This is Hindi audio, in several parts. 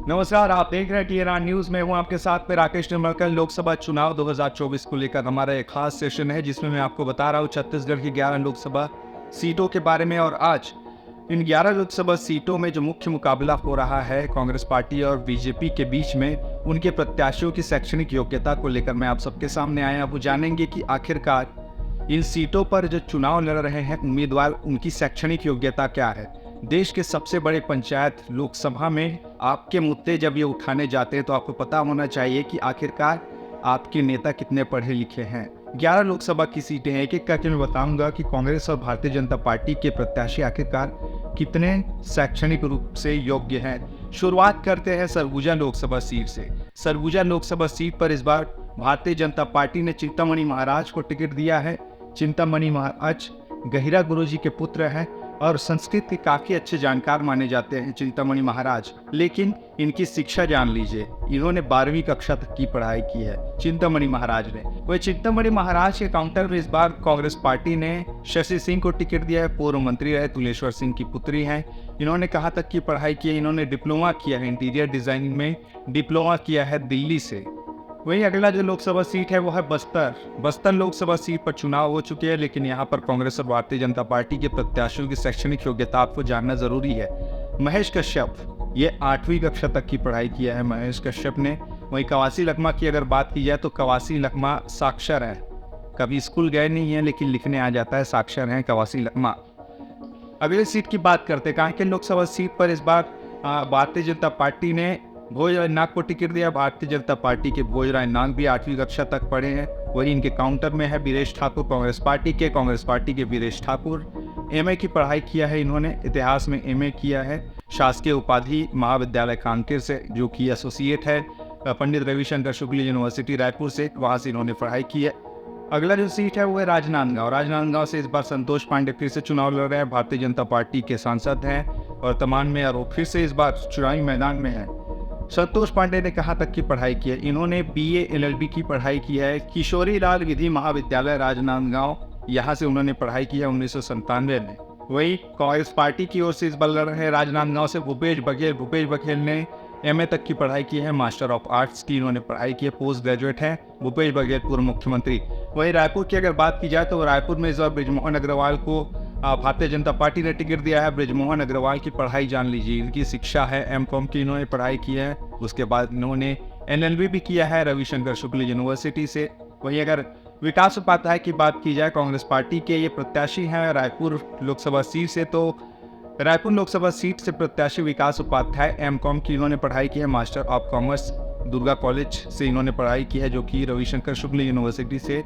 नमस्कार, आप देख रहे हैं टीएनआर न्यूज में हूं आपके साथ में राकेश निर्मलकर। लोकसभा चुनाव 2024 को लेकर हमारा एक खास सेशन है जिसमें मैं आपको बता रहा हूं छत्तीसगढ़ की 11 लोकसभा सीटों के बारे में। और आज इन 11 लोकसभा सीटों में जो मुख्य मुकाबला हो रहा है कांग्रेस पार्टी और बीजेपी के बीच में, उनके प्रत्याशियों की शैक्षणिक योग्यता को लेकर मैं आप सबके सामने आया। अब जानेंगे कि आखिरकार इन सीटों पर जो चुनाव लड़ रहे हैं उम्मीदवार, उनकी शैक्षणिक योग्यता क्या है। देश के सबसे बड़े पंचायत लोकसभा में आपके मुद्दे जब ये उठाने जाते हैं तो आपको पता होना चाहिए कि आखिरकार आपके नेता कितने पढ़े लिखे हैं। 11 लोकसभा की सीटें हैं, एक एक करके मैं बताऊंगा कि कांग्रेस और भारतीय जनता पार्टी के प्रत्याशी आखिरकार कितने शैक्षणिक रूप से योग्य हैं। शुरुआत करते हैं सरगुजा लोकसभा सीट से। सरगुजा लोकसभा सीट पर इस बार भारतीय जनता पार्टी ने चिंतामणि महाराज को टिकट दिया है। चिंतामणि महाराज गहिरा गुरुजी के पुत्र हैं और संस्कृत के काफी अच्छे जानकार माने जाते हैं चिंतामणि महाराज। लेकिन इनकी शिक्षा जान लीजिए, इन्होंने 12वीं कक्षा तक की पढ़ाई की है चिंतामणि महाराज ने। वही चिंतामणि महाराज के काउंटर में इस बार कांग्रेस पार्टी ने शशि सिंह को टिकट दिया है। पूर्व मंत्री रहे तुलेश्वर सिंह की पुत्री हैं। इन्होंने कहाँ तक की पढ़ाई की है? इन्होंने डिप्लोमा किया है, इंटीरियर डिजाइनिंग में डिप्लोमा किया है दिल्ली से। वहीं अगला जो लोकसभा सीट है वो है बस्तर लोकसभा सीट पर चुनाव हो चुके हैं, लेकिन यहाँ पर कांग्रेस और भारतीय जनता पार्टी के प्रत्याशियों की शैक्षणिक योग्यता आपको जानना जरूरी है। महेश कश्यप, ये 8वीं कक्षा तक की पढ़ाई किया है महेश कश्यप ने। वहीं कवासी लखमा की अगर बात की जाए तो कवासी लखमा साक्षर है, कभी स्कूल गए नहीं है लेकिन लिखने आ जाता है, साक्षर हैं कवासी लखमा। अगली सीट की बात करते हैं। कांकेर लोकसभा सीट पर इस बार भारतीय जनता पार्टी ने भोजराय नाग को टिकट दिया। भारतीय जनता पार्टी के भोजराय नाग भी 8वीं कक्षा तक पढ़े हैं। वही इनके काउंटर में है वीरेश ठाकुर कांग्रेस पार्टी के वीरेश ठाकुर। एमए की पढ़ाई किया है इन्होंने, इतिहास में एमए किया है शासकीय उपाधि महाविद्यालय कांकेर से, जो कि एसोसिएट है पंडित रविशंकर शुक्ल यूनिवर्सिटी रायपुर से, वहाँ से इन्होंने पढ़ाई की है। अगला जो सीट है वो है राजनांदगांव से इस बार संतोष पांडे फिर से चुनाव लड़ रहे हैं। भारतीय जनता पार्टी के सांसद हैं वर्तमान में और वो फिर से इस बार चुनावी मैदान में है। संतोष पांडे ने कहाँ तक की पढ़ाई की है? इन्होंने बीए एलएलबी की पढ़ाई की है किशोरी लाल विधि महाविद्यालय राजनांदगांव, यहाँ से उन्होंने पढ़ाई की है 1997 में। वही कांग्रेस पार्टी की ओर से इस बार लड़ रहे हैं राजनांदगांव से भूपेश बघेल ने एमए तक की पढ़ाई की है, मास्टर ऑफ आर्ट्स की इन्होंने पढ़ाई की है, पोस्ट ग्रेजुएट है भूपेश बघेल पूर्व मुख्यमंत्री। वही रायपुर की अगर बात की जाए तो रायपुर में इस बार बृजमोहन अग्रवाल को भारतीय जनता पार्टी ने टिकट दिया है। बृजमोहन अग्रवाल की पढ़ाई जान लीजिए, इनकी शिक्षा है एमकॉम की इन्होंने पढ़ाई की है, उसके बाद इन्होंने एलएलबी भी किया है रविशंकर शुक्ल यूनिवर्सिटी से। वहीं अगर विकास उपाध्याय की बात की जाए, कांग्रेस पार्टी के ये प्रत्याशी हैं रायपुर लोकसभा सीट से, तो रायपुर लोकसभा सीट से प्रत्याशी विकास उपाध्याय एमकॉम की इन्होंने पढ़ाई की है, master of commerce Durga college से इन्होंने पढ़ाई की है, जो कि रविशंकर शुक्ल यूनिवर्सिटी से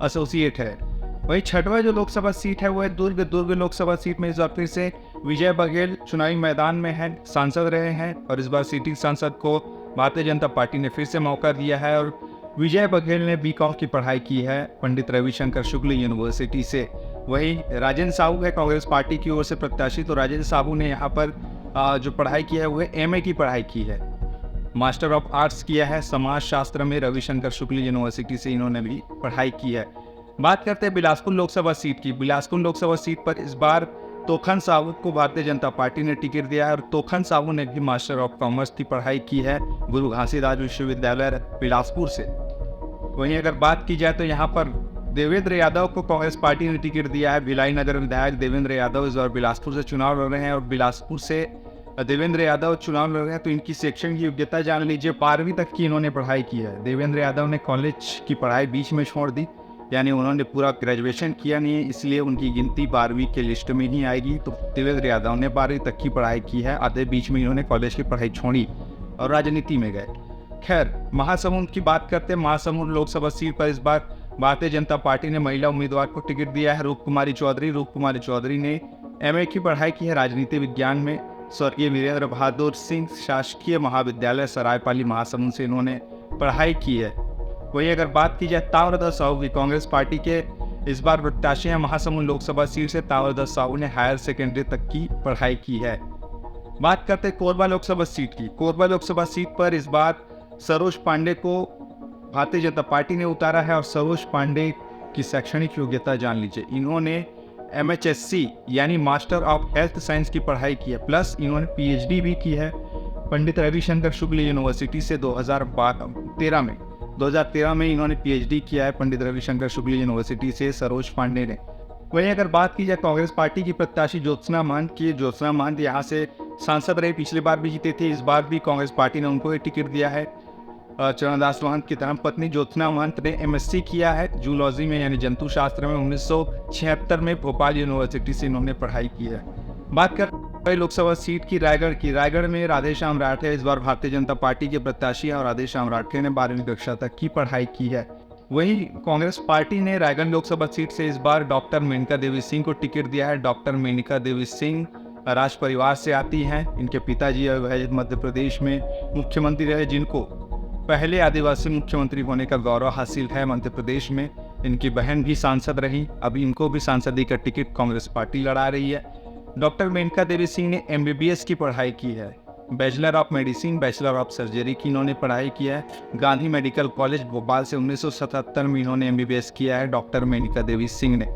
एसोसिएट है। वही छठवां जो लोकसभा सीट है वो है दुर्ग लोकसभा सीट में इस बार फिर से विजय बघेल चुनावी मैदान में है, सांसद रहे हैं और इस बार सिटिंग सांसद को भारतीय जनता पार्टी ने फिर से मौका दिया है। और विजय बघेल ने बीकॉम की पढ़ाई की है पंडित रविशंकर शुक्ल यूनिवर्सिटी से। वही राजेंद्र साहू है कांग्रेस पार्टी की ओर से प्रत्याशी, तो राजेंद्र साहू ने यहाँ पर जो पढ़ाई की है वो एमए की पढ़ाई की है, मास्टर ऑफ आर्ट्स किया है समाज शास्त्र में रविशंकर शुक्ल यूनिवर्सिटी से इन्होंने भी पढ़ाई की है। बात करते हैं बिलासपुर लोकसभा सीट की। बिलासपुर लोकसभा सीट पर इस बार तोखन साहू को भारतीय जनता पार्टी ने टिकट दिया है और तोखन साहू ने भी मास्टर ऑफ कॉमर्स की पढ़ाई की है गुरु घासीदास विश्वविद्यालय बिलासपुर से। वहीं अगर बात की जाए तो यहाँ पर देवेंद्र यादव को कांग्रेस पार्टी ने टिकट दिया है। भिलाई नगर विधायक देवेंद्र यादव इस बार बिलासपुर से चुनाव लड़ रहे हैं और बिलासपुर से देवेंद्र यादव चुनाव लड़ रहे हैं, तो इनकी शैक्षणिक योग्यता जान लीजिए। 12वीं तक की इन्होंने पढ़ाई की है। देवेंद्र यादव ने कॉलेज की पढ़ाई बीच में छोड़ दी, यानी उन्होंने पूरा ग्रेजुएशन किया नहीं है, इसलिए उनकी गिनती 12वीं के लिस्ट में नहीं आएगी। तो देवेंद्र यादव ने 12वीं तक की पढ़ाई की है, आधे बीच में इन्होंने कॉलेज की पढ़ाई छोड़ी और राजनीति में गए। खैर, महासमुंद की बात करते हैं। महासमुंद लोकसभा सीट पर इस बार भारतीय जनता पार्टी ने महिला उम्मीदवार को टिकट दिया है रूप कुमारी चौधरी ने एमए की पढ़ाई की है राजनीति विज्ञान में। स्वर्गीय वीरेंद्र बहादुर सिंह शासकीय महाविद्यालय सरायपाली महासमुंद से इन्होंने पढ़ाई की है। वही अगर बात की जाए ताम्रध्वज साहू की, कांग्रेस पार्टी के इस बार प्रत्याशी हैं महासमुंद लोकसभा सीट से। ताम्रध्वज साहू ने हायर सेकेंडरी तक की पढ़ाई की है। बात करते हैं कोरबा लोकसभा सीट की। कोरबा लोकसभा सीट पर इस बार सरोज पांडे को भारतीय जनता पार्टी ने उतारा है और सरोज पांडे की शैक्षणिक योग्यता जान लीजिए। इन्होंने MHSC यानी मास्टर ऑफ हेल्थ साइंस की पढ़ाई की है, प्लस इन्होंने PhD भी की है पंडित रविशंकर शुक्ल यूनिवर्सिटी से 2013 में इन्होंने पीएचडी किया है पंडित रविशंकर शुक्ल यूनिवर्सिटी से सरोज पांडे ने। वहीं अगर बात की जाए कांग्रेस पार्टी की प्रत्याशी ज्योत्सना महंत की, ज्योत्सना महंत यहाँ से सांसद रहे, पिछली बार भी जीते थे, इस बार भी कांग्रेस पार्टी ने उनको ही टिकट दिया है। चरणदास महंत की धर्मपत्नी ज्योत्सना महंत ने एमएससी किया है जूलॉजी में यानी जंतु शास्त्र में। 1976 में भोपाल यूनिवर्सिटी से इन्होंने पढ़ाई की है। बात कर लोकसभा सीट की, रायगढ़ में राधेश्याम राठे इस बार भारतीय जनता पार्टी के प्रत्याशी हैं और राधेश्याम राठे ने 12वीं कक्षा तक की पढ़ाई की है। वहीं कांग्रेस पार्टी ने रायगढ़ लोकसभा सीट से इस बार डॉक्टर मेनका देवी सिंह को टिकट दिया है। डॉक्टर मेनका देवी सिंह राज परिवार से आती हैं। इनके पिताजी मध्य प्रदेश में मुख्यमंत्री रहे, जिनको पहले आदिवासी मुख्यमंत्री होने का गौरव हासिल है मध्य प्रदेश में। इनकी बहन भी सांसद रही, अभी इनको भी सांसदी का टिकट कांग्रेस पार्टी लड़ा रही है। डॉक्टर मेनका देवी सिंह ने एमबीबीएस की पढ़ाई की है, bachelor of medicine, bachelor of surgery की इन्होंने पढ़ाई किया है। गांधी मेडिकल कॉलेज भोपाल से 1977 में इन्होंने एमबीबीएस किया है डॉक्टर मेनका देवी सिंह ने।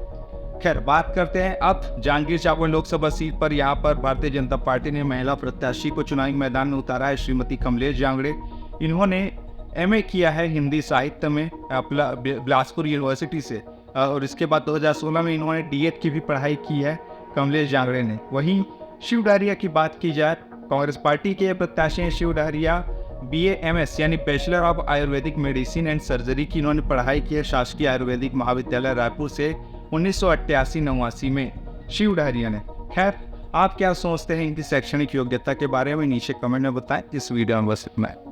खैर, बात करते हैं अब जांजगीर चांपा लोकसभा सीट पर। यहाँ पर भारतीय जनता पार्टी ने महिला प्रत्याशी को चुनावी मैदान में उतारा है, श्रीमती कमलेश जांगड़े। इन्होंने एमए किया है हिंदी साहित्य में बिलासपुर यूनिवर्सिटी से और इसके बाद 2016 में इन्होंने डीएड की भी पढ़ाई की है कमलेश जांगड़े ने। वहीं शिव डहरिया की बात की जाए, कांग्रेस पार्टी के प्रत्याशी हैं शिव डहरिया। BAMS यानी bachelor of Ayurvedic medicine and surgery की इन्होंने पढ़ाई की है शासकीय आयुर्वेदिक महाविद्यालय रायपुर से 1988-89 में शिव डहरिया ने। खैर, आप क्या सोचते हैं इनकी शैक्षणिक योग्यता के बारे में नीचे कमेंट में बताएं। इस वीडियो में बस इतना है।